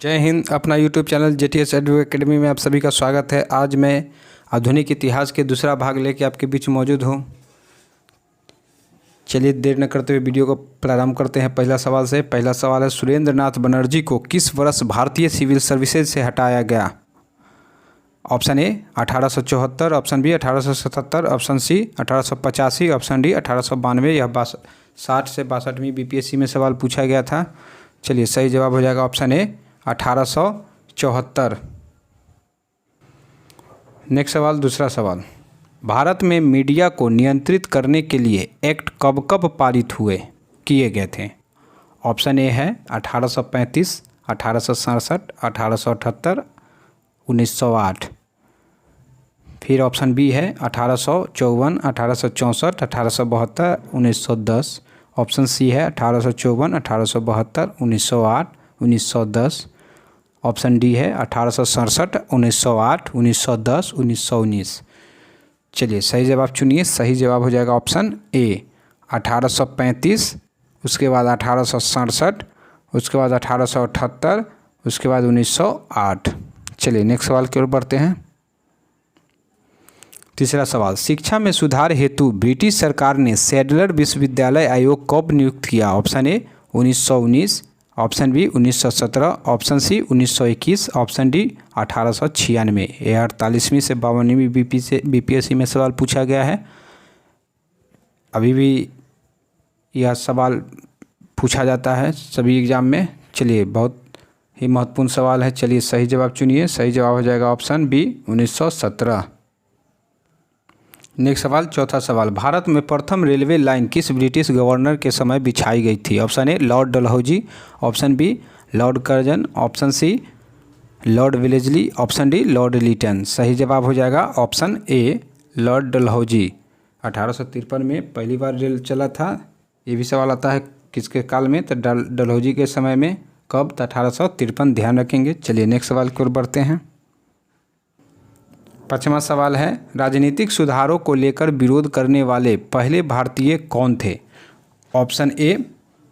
जय हिंद। अपना YouTube channel JTS edu academy में आप सभी का स्वागत है। आज मैं आधुनिक इतिहास के दूसरा भाग लेके आपके बीच मौजूद हूँ। चलिए देर न करते हुए वीडियो को प्रारंभ करते हैं पहला सवाल से। पहला सवाल है, सुरेंद्र नाथ बनर्जी को किस वर्ष भारतीय सिविल सर्विसेज से हटाया गया? Option A 1874, option B 1877, option C 1885, option D 1892। यह 60 से 62वीं BPSC में सवाल पूछा गया था। चलिए सही जवाब हो जाएगा ऑप्शन ए 1874। नेक्स्ट सवाल, दूसरा सवाल, भारत में मीडिया को नियंत्रित करने के लिए एक्ट कब कब पारित किए गए थे? ऑप्शन ए है 1835, 1867, 1878, 1908। फिर ऑप्शन बी है 1854, 1864, 1872, 1910। ऑप्शन सी है 1854, 1872, 1908, 1910। ऑप्शन डी है 1867, 1908, 1910, 1919। चलिए सही जवाब चुनिए। सही जवाब हो जाएगा ऑप्शन ए 1835, उसके बाद 1867, उसके बाद 1878, उसके बाद 1908। चलिए नेक्स्ट सवाल की ओर बढ़ते हैं। तीसरा सवाल, शिक्षा में सुधार हेतु ब्रिटिश सरकार ने सैडलर विश्वविद्यालय आयोग कब नियुक्त किया? Option A 1919, option B 1917, option C 1921, option D 1896। यह 48वीं से 52वीं BPSC में सवाल पूछा गया है। अभी भी यह सवाल पूछा जाता है सभी एग्जाम में। चलिए बहुत ही महत्वपूर्ण सवाल है। चलिए सही जवाब चुनिए। सही जवाब हो जाएगा ऑप्शन बी 1917। नेक्स्ट सवाल, चौथा सवाल, भारत में प्रथम रेलवे लाइन किस ब्रिटिश गवर्नर के समय बिछाई गई थी? Option A Lord Dalhousie, option B Lord Curzon, option C Lord Wellesley, option D Lord Lytton. सही जवाब हो जाएगा ऑप्शन ए लॉर्ड डलहौजी। 1853 में पहली बार रेल चला था। ये भी सवाल आता है किसके काल में, तो डलहौजी के समय में। कब? तो 1853। ध्यान रखेंगे। चलिए नेक्स्ट सवाल की ओर बढ़ते हैं। पाँचवा सवाल है, राजनीतिक सुधारों को लेकर विरोध करने वाले पहले भारतीय कौन थे? ऑप्शन ए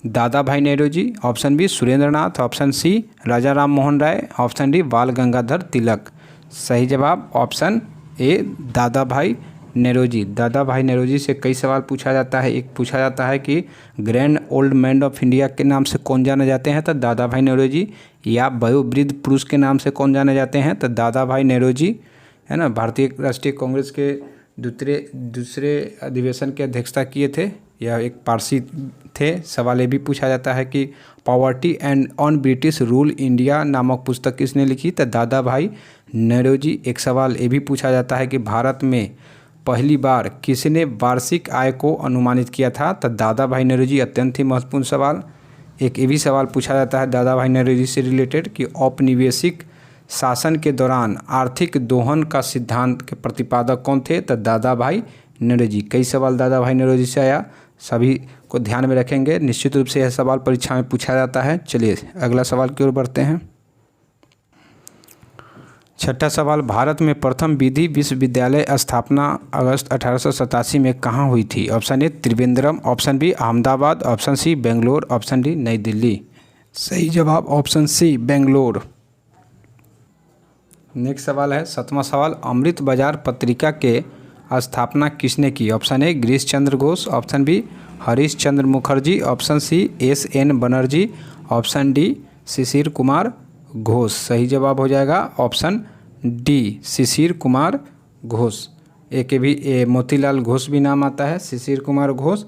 दादा भाई नौरोजी, ऑप्शन बी सुरेंद्र नाथ, ऑप्शन सी राजा राम मोहन राय, ऑप्शन डी बाल गंगाधर तिलक। सही जवाब ऑप्शन ए दादा भाई नौरोजी। दादा भाई नौरोजी से कई सवाल पूछा जाता है। एक पूछा जाता है कि grand old man of India के नाम से कौन जाने जाते हैं? तो दादा भाई नौरोजी। या वयोवृद्ध पुरुष के नाम से कौन जाने जाते हैं? तो दादा भाई नौरोजी, है ना। भारतीय राष्ट्रीय कांग्रेस के दूसरे अधिवेशन की अध्यक्षता किए थे। यह एक पारसी थे। सवाल ये भी पूछा जाता है कि poverty and on British rule India नामक पुस्तक किसने लिखी? तो दादा भाई नौरोजी। एक सवाल ये भी पूछा जाता है कि भारत में पहली बार किसने वार्षिक आय को अनुमानित किया था? तो दादा भाई नौरोजी। अत्यंत ही महत्वपूर्ण सवाल। एक ये भी सवाल पूछा जाता है दादा भाई नौरोजी से रिलेटेड कि औपनिवेशिक शासन के दौरान आर्थिक दोहन का सिद्धांत के प्रतिपादक कौन थे? तो दादा भाई नौरोजी। कई सवाल दादा भाई नौरोजी से आया, सभी को ध्यान में रखेंगे। निश्चित रूप से यह सवाल परीक्षा में पूछा जाता है। चलिए अगला सवाल की ओर बढ़ते हैं। छठा सवाल, भारत में प्रथम विधि विश्वविद्यालय स्थापना अगस्त 1887 में कहाँ हुई थी? Option A Trivandrum, option B Ahmedabad, option C Bangalore, option D Nai Delhi. सही जवाब ऑप्शन सी बेंगलोर। नेक्स्ट सवाल है, सातवां सवाल, अमृत बाजार पत्रिका के स्थापना किसने की? Option A Girish Chandra Ghosh, option B Harish Chandra Mukherjee, option C SN Banerjee, option D Shishir Kumar Ghosh. सही जवाब हो जाएगा ऑप्शन डी शिशिर कुमार घोष। एक भी मोतीलाल घोष भी नाम आता है, शिशिर कुमार घोष।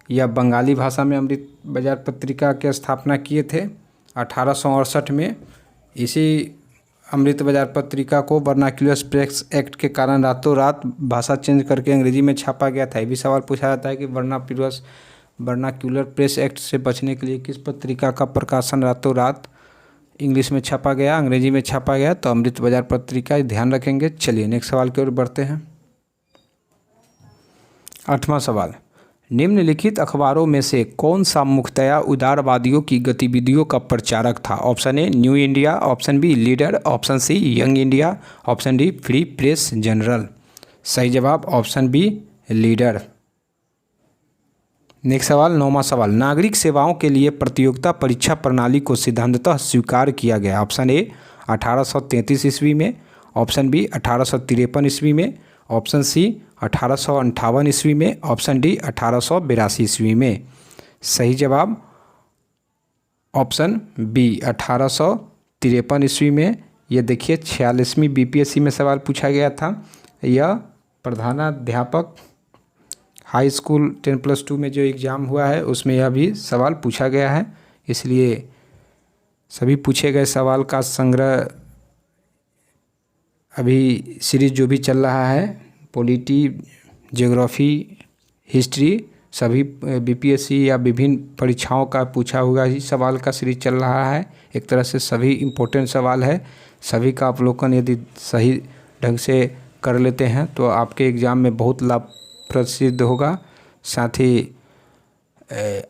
यह बंगाली भाषा में अमृत बाजार पत्रिका की स्थापना किए थे 1868 में। इसी अमृत बाजार पत्रिका को वर्नाक्युलर प्रेस एक्ट के कारण रातों रात भाषा चेंज करके अंग्रेजी में छापा गया था। ये भी सवाल पूछा जाता है कि वर्नाक्युलर प्रेस एक्ट से बचने के लिए किस पत्रिका का प्रकाशन रातों रात इंग्लिश में छापा गया, अंग्रेजी में छापा गया? तो अमृत बाजार पत्रिका। ध्यान रखेंगे। चलिए नेक्स्ट सवाल की ओर बढ़ते हैं। आठवां सवाल, निम्नलिखित अखबारों में से कौन सा मुख्यतया उदारवादियों की गतिविधियों का प्रचारक था? Option A New India, option B Leader, option C Young India, option D Free Press Journal. सही जवाब ऑप्शन बी लीडर। नेक्स्ट सवाल 9वां सवाल, नागरिक सेवाओं के लिए प्रतियोगिता परीक्षा प्रणाली को सिद्धांततः स्वीकार किया गया। ऑप्शन ए 1833 ईस्वी में, ऑप्शन बी 1853 ईस्वी में, ऑप्शन सी 1858 ईस्वी में, ऑप्शन डी 1882 ईस्वी में। सही जवाब ऑप्शन बी 1853 ईस्वी में। यह देखिए 46वीं बीपीएससी में सवाल पूछा गया था। यह प्रधानाध्यापक हाई स्कूल 10+2 में जो एग्ज़ाम हुआ है उसमें यह भी सवाल पूछा गया है, इसलिए सभी पूछे गए सवाल का संग्रह अभी सीरीज जो भी चल रहा है, पॉलिटी, ज्योग्राफी, हिस्ट्री, सभी बीपीएससी या विभिन्न परीक्षाओं का पूछा हुआ ही सवाल का सीरीज चल रहा है। एक तरह से सभी इम्पोर्टेंट सवाल है, सभी का अवलोकन यदि सही ढंग से कर लेते हैं तो आपके एग्ज़ाम में बहुत लाभप्रद सिद्ध होगा। साथ ही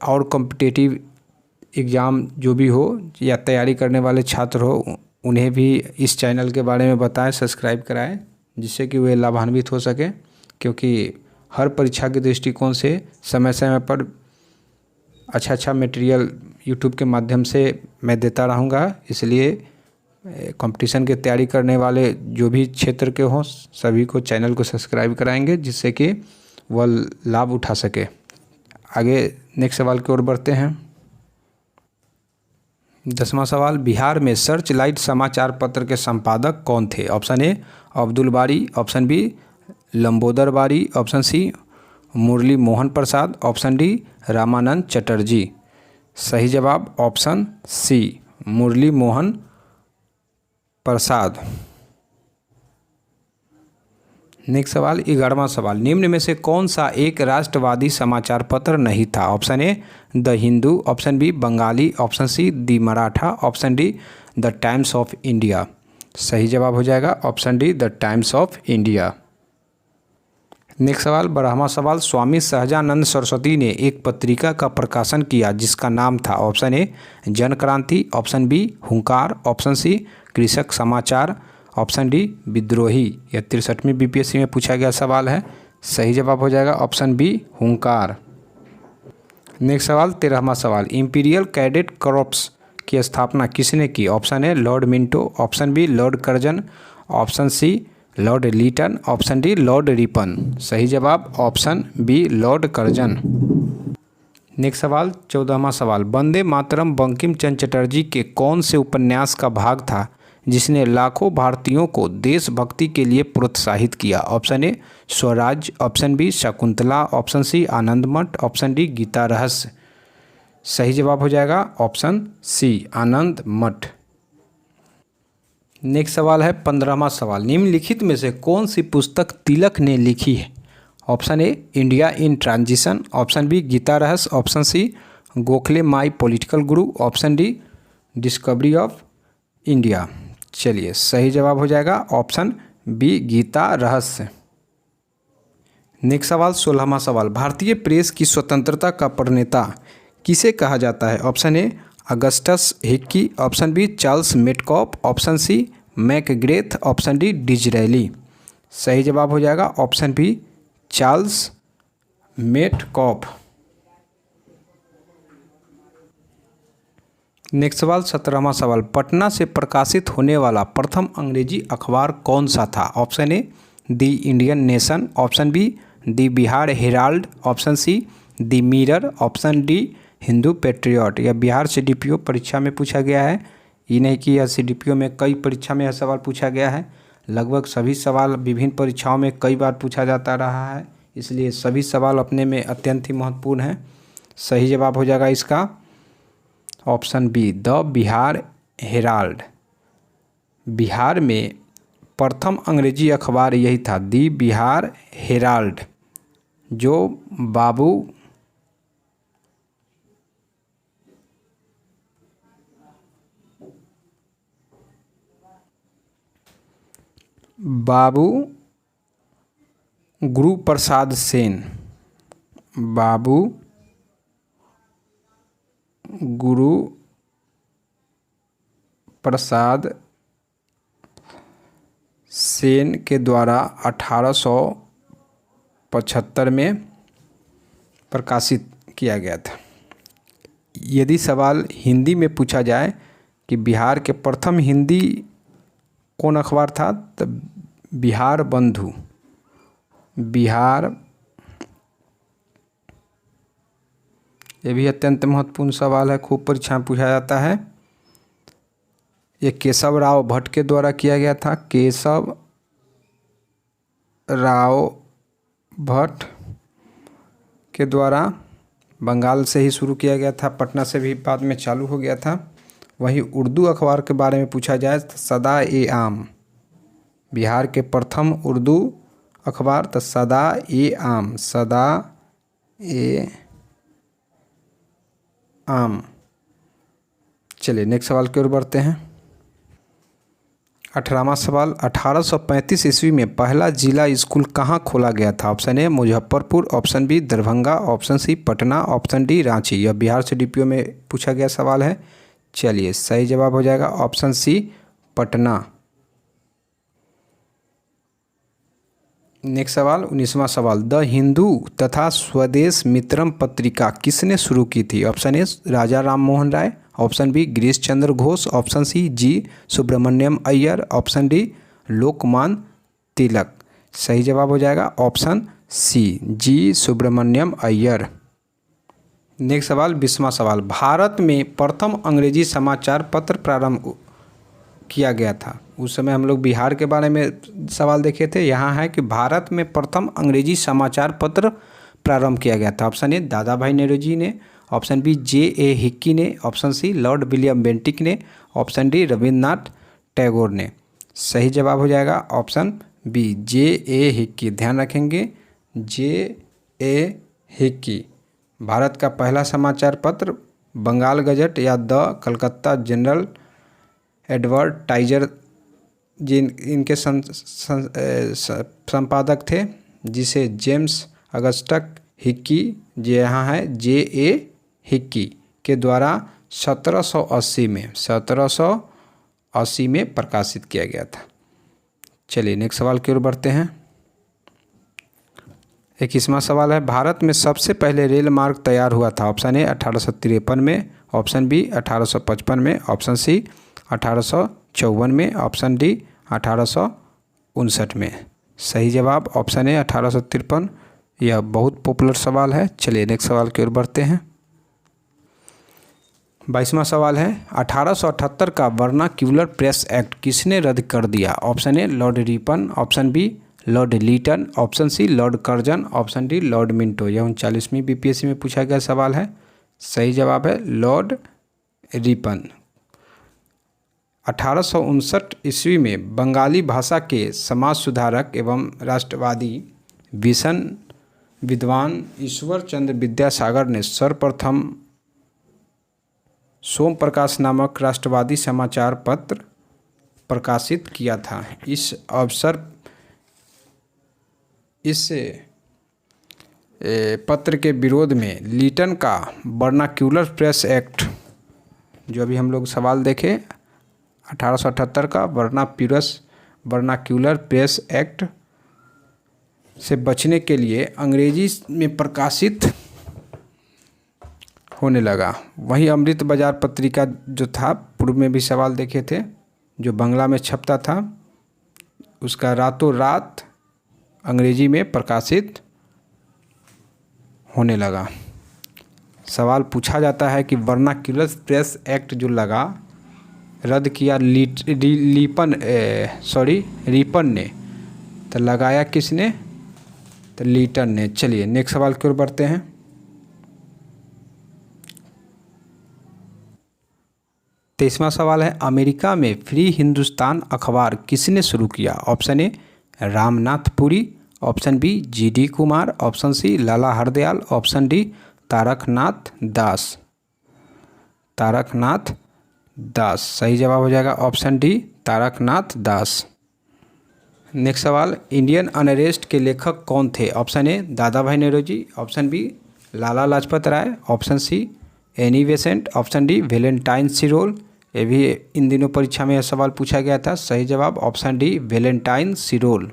और कॉम्पिटिटिव एग्ज़ाम जो भी हो या तैयारी करने वाले छात्र हो उन्हें भी इस चैनल के बारे में बताएं, सब्सक्राइब कराएं, जिससे कि वे लाभान्वित हो सकें, क्योंकि हर परीक्षा के दृष्टिकोण से समय समय पर अच्छा मटेरियल यूट्यूब के माध्यम से मैं देता रहूँगा। इसलिए कंपटीशन की तैयारी करने वाले जो भी क्षेत्र के हों सभी को चैनल को सब्सक्राइब कराएंगे, जिससे कि वह लाभ उठा सके। आगे नेक्स्ट सवाल की ओर बढ़ते हैं। 10वां सवाल, बिहार में सर्च लाइट समाचार पत्र के संपादक कौन थे। ऑप्शन ए अब्दुल बारी, ऑप्शन बी लंबोदर बारी, ऑप्शन सी मुरली मोहन प्रसाद, ऑप्शन डी रामानंद चटर्जी। सही जवाब ऑप्शन सी मुरली मोहन प्रसाद। नेक्स्ट सवाल 11वां सवाल, निम्न में से कौन सा एक राष्ट्रवादी समाचार पत्र नहीं था। Option A the Hindu, option B Bengali, option C the Maratha, option D the Times of India. सही जवाब हो जाएगा option D the Times of India. Next सवाल 12वां सवाल, स्वामी सहजानंद सरस्वती ने एक पत्रिका का प्रकाशन किया जिसका नाम था। ऑप्शन ए जन क्रांति, ऑप्शन बी हुंकार, ऑप्शन सी कृषक समाचार, ऑप्शन डी विद्रोही। यह 63वीं बीपीएससी में पूछा गया सवाल है। सही जवाब हो जाएगा ऑप्शन बी हुंकार। नेक्स्ट सवाल 13वां सवाल, इंपीरियल कैडेट कॉर्प्स की स्थापना किसने की। Option A Lord Minto, option B Lord Curzon, option C Lord Lytton, option D Lord Ripon. सही जवाब option B Lord Curzon. Next सवाल 14वां सवाल, वंदे मातरम बंकिम चंद्र चटर्जी के कौन से उपन्यास का भाग था जिसने लाखों भारतीयों को देशभक्ति के लिए प्रोत्साहित किया। Option A Swaraj, option B Shakuntala, option C Anand Math, option D Gita रहस्य। सही जवाब हो जाएगा ऑप्शन सी आनंद मठ। नेक्स्ट सवाल है 15वां सवाल, निम्नलिखित में से कौन सी पुस्तक तिलक ने लिखी है। Option A India in transition, option B Gita Rahasya, option C Gokhale my political guru, option D discovery of India. चलिए सही जवाब हो जाएगा ऑप्शन बी गीता रहस्य। नेक्स्ट सवाल 16वां सवाल, भारतीय प्रेस की स्वतंत्रता का प्रणेता किसे कहा जाता है। Option A Augustus Hickey, option B Charles Metcalfe, option C McGrath, option D Disraeli. सही जवाब हो जाएगा option B Charles Metcalfe. Next सवाल 17वां सवाल, पटना से प्रकाशित होने वाला प्रथम अंग्रेजी अखबार कौन सा था। Option A the Indian Nation, option B the Bihar Herald, option C the Mirror, option D Hindu Patriot. यह बिहार से डीपीओ परीक्षा में पूछा गया है। ये नहीं कि यह सीडीपीओ में कई परीक्षा में यह सवाल पूछा गया है, लगभग सभी सवाल विभिन्न परीक्षाओं में कई बार पूछा जाता रहा है, इसलिए सभी सवाल अपने में अत्यंत ही महत्वपूर्ण हैं। सही जवाब हो जाएगा इसका option be the Bihar Herald. Bihar में प्रथम अंग्रेजी अखबार यही था, दी बिहार हेराल्ड, जो बाबू गुरु प्रसाद सेन, बाबू गुरु प्रसाद सेन के द्वारा 1875 में प्रकाशित किया गया था। यदि सवाल हिंदी में पूछा जाए कि बिहार के प्रथम हिंदी कौन अखबार था, तो बिहार बंधु, बिहार, ये भी अत्यंत महत्वपूर्ण सवाल है, खूब परीक्षा में पूछा जाता है। ये केशव राव भट्ट के द्वारा किया गया था, केशव राव भट्ट के द्वारा, बंगाल से ही शुरू किया गया था, पटना से भी बाद में चालू हो गया था। वहीं उर्दू अखबार के बारे में पूछा जाए तो सदा-ए आम, बिहार के प्रथम उर्दू अखबार तो सदा-ए आम, सदा-ए आम। चलिए नेक्स्ट सवाल की ओर बढ़ते हैं। 18वां सवाल, 1835 ईस्वी में पहला जिला स्कूल कहाँ खोला गया था? Option A Muzaffarpur, option B Darbhanga, option C Patna, option D Ranchi. यह बिहार से डीपीओ में पूछा गया सवाल है। चलिए सही जवाब हो जाएगा ऑप्शन सी पटना। नेक्स्ट सवाल 19वां सवाल, द हिंदू तथा स्वदेश मित्रम पत्रिका किसने शुरू की थी? Option A Raja Ram Mohan Roy, option B Girish Chandra Ghosh, option C G Subramaniam Iyer, option D Lokmanya Tilak. सही जवाब हो जाएगा option C G Subramaniam Iyer. Next सवाल 20वां सवाल, भारत में प्रथम अंग्रेजी समाचार पत्र प्रारंभ किया गया था। उस समय हम लोग बिहार के बारे में सवाल देखे थे, यहाँ है कि भारत में प्रथम अंग्रेजी समाचार पत्र प्रारंभ किया गया था। Option A Dadabhai Nehru ने, ऑप्शन बी J.A. हिक्की ने, option C Lord William Bentinck ने, ऑप्शन डी रविन्द्रनाथ टैगोर ने। सही जवाब हो जाएगा ऑप्शन बी J.A. हिक्की। ध्यान रखेंगे J.A. हिक्की। भारत का पहला समाचार पत्र बंगाल गजट या द कलकत्ता जनरल एडवर्टाइजर इनके संपादक थे, जिसे जेम्स अगस्टस हिक्की, जो यहाँ है J.A. हिक्की के द्वारा 1780 में प्रकाशित किया गया था। चलिए नेक्स्ट सवाल की ओर बढ़ते हैं। 21वां सवाल है, भारत में सबसे पहले रेल मार्ग तैयार हुआ था। ऑप्शन ए 1853 में, ऑप्शन बी 1855 में, ऑप्शन सी 1854 में, ऑप्शन डी 1859 में। सही जवाब ऑप्शन ए 1853। यह बहुत पॉपुलर सवाल है। चलिए नेक्स्ट सवाल की ओर बढ़ते हैं। 22वां सवाल है, 1878 का वर्नाक्यूलर प्रेस एक्ट किसने रद्द कर दिया? Option A Lord Ripon, option B Lord Lytton, option C Lord Curzon, option D Lord Minto. यह 39वीं बीपीएससी में पूछा गया सवाल है। सही जवाब है लॉर्ड रिपन। 1859 ईस्वी में बंगाली भाषा के समाज सुधारक एवं राष्ट्रवादी विशन विद्वान ईश्वर चंद्र विद्यासागर ने सर्वप्रथम सोम प्रकाश नामक राष्ट्रवादी समाचार पत्र प्रकाशित किया था। इस पत्र के विरोध में लीटन का वर्नाक्यूलर प्रेस एक्ट, जो अभी हम लोग सवाल देखे 1878 का वर्नाक्यूलर प्रेस एक्ट से बचने के लिए अंग्रेजी में प्रकाशित होने लगा। वहीं अमृत बाजार पत्रिका जो था, पूर्व में भी सवाल देखे थे, जो बांग्ला में छपता था, उसका रातों रात अंग्रेजी में प्रकाशित होने लगा। सवाल पूछा जाता है कि वर्नाक्यूलर प्रेस एक्ट जो लगा, रद्द किया रिपन ने, तो लगाया किसने? तो लीटन ने। चलिए नेक्स्ट सवाल की ओर बढ़ते हैं। 23वां सवाल है, अमेरिका में फ्री हिंदुस्तान अखबार किसने शुरू किया? Option A Ramnath Puri, option B G.D. Kumar, option C Lala Hardayal, option D Taraknath Das. सही जवाब हो जाएगा option D Taraknath Das. Next सवाल, इंडियन अनरेस्ट के लेखक कौन थे? Option A Dadabhai Nehru ji, option B Lala Lajpat Rai, option C Annie Besant, option D Valentine Chirol. ये भी इन दिनों परीक्षा में यह सवाल पूछा गया था। सही जवाब ऑप्शन डी वैलेंटाइन सिरोल।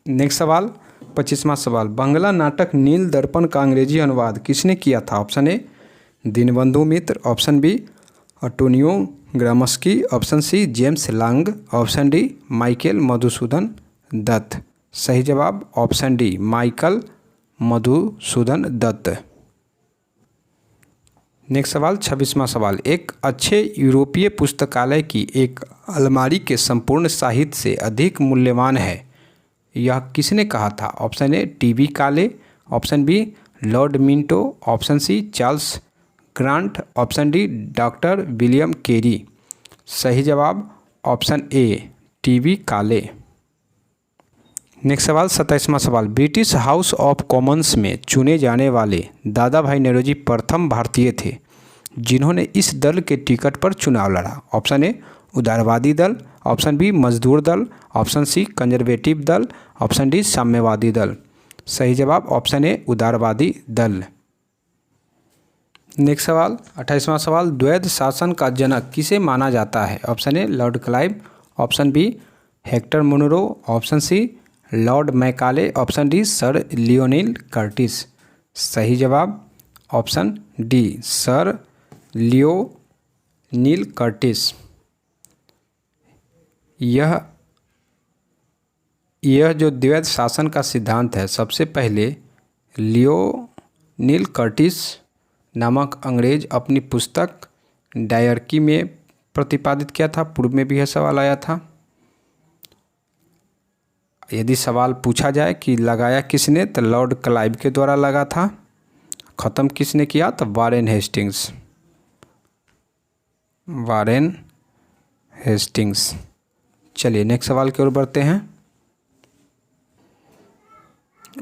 नेक्स्ट सवाल, 25वां सवाल, बंगला नाटक नील दर्पण का अंग्रेजी अनुवाद किसने किया था? Option A Dinabandhu Mitra, option B Antonio Gramsci, option C James Long, option D Michael Madhusudan Dutt. सही जवाब option D Michael Madhusudan Dutt. Next सवाल 26वां सवाल, एक अच्छे यूरोपीय पुस्तकालय की एक अलमारी के संपूर्ण साहित्य से अधिक मूल्यवान है, यह किसने कहा था? Option A TB Kale, option B Lord Minto, option C Charles Grant, option D doctor William Carey. सही जवाब option A TB Kale. Next सवाल 27वां सवाल, ब्रिटिश हाउस ऑफ कॉमन्स में चुने जाने वाले दादा भाई नौरोजी प्रथम भारतीय थे जिन्होंने इस दल के टिकट पर चुनाव लड़ा। ऑप्शन ए उदारवादी दल, ऑप्शन बी मजदूर दल, ऑप्शन सी कंजर्वेटिव दल, ऑप्शन डी साम्यवादी दल। सही जवाब ऑप्शन ए उदारवादी दल। नेक्स्ट सवाल 28वां सवाल, द्वैध शासन का जनक किसे माना जाता है? Option A Lord Clive, option B Hector Munro, option C Lord Macaulay, option D Sir Lionel Curtis. सही जवाब option D Sir Lionel Curtis. यह जो द्वैध शासन का सिद्धांत है, सबसे पहले लियोनेल कर्टिस नामक अंग्रेज अपनी पुस्तक डायरकी में प्रतिपादित किया था। पूर्व में भी यह सवाल आया था। यदि सवाल पूछा जाए कि लगाया किसने, तो लॉर्ड क्लाइव के द्वारा लगा था। ख़त्म किसने किया? तो वारेन हेस्टिंग्स, वारेन हेस्टिंग्स। चलिए नेक्स्ट सवाल की ओर बढ़ते हैं।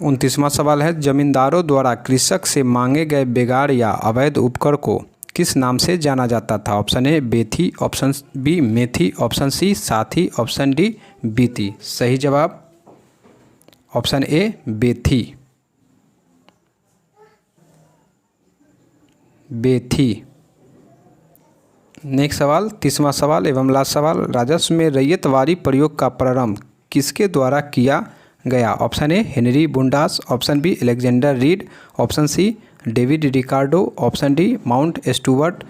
29वां सवाल है, जमींदारों द्वारा कृषक से मांगे गए बेगार या अवैध उपकर को किस नाम से जाना जाता था? ऑप्शन ए बेथी, ऑप्शन बी मेथी, ऑप्शन सी साथी, ऑप्शन डी बीती। सही जवाब ऑप्शन ए बेथी, बेथी। नेक्स्ट सवाल 30वां सवाल एवं लास्ट सवाल, राजस्व में रैयतवारी प्रयोग का प्रारंभ किसके द्वारा किया गया? Option A Henry Dundas, option B Alexander Reid, option C David Ricardo, option D Mountstuart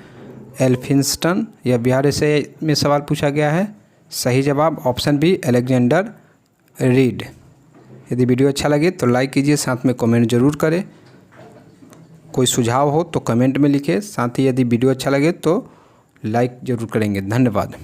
Elphinstone. यह बिहार से में सवाल पूछा गया है। सही जवाब ऑप्शन बी अलेक्जेंडर रीड। यदि वीडियो अच्छा लगे तो लाइक कीजिए, साथ में कमेंट जरूर करें। कोई सुझाव हो तो कमेंट में लिखें। साथ ही यदि वीडियो अच्छा लगे तो लाइक ज़रूर करेंगे। धन्यवाद।